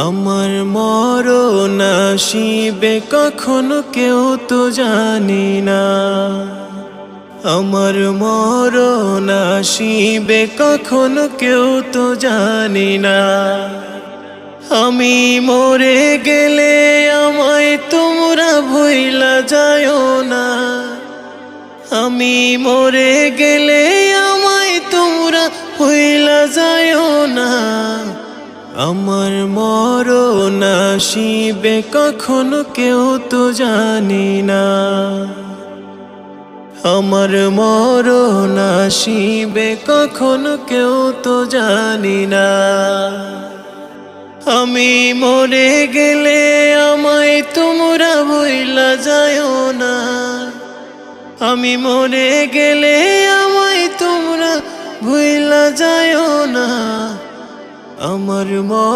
আমার মরণ আসিবে কখনো কেউ তো জানি না, আমার মরণ আসিবে কখনো কেউ তো জানি না। আমি মরে গেলে আমায় তোমরা ভুইলা যায়ও না, আমি মরে গেলে আমায় তোমরা ভুইলা যায়ও না। আমার মরণ আসিবে কখনো কেউ তো জানি না, আমার মরণ আসিবে কখনো কেউ তো জানি না। আমি মরে গেলে আমায় তোমরা ভুইলা যায়ও না, আমি মরে গেলে আমায় তোমরা ভুইলা যায়ও না। আমার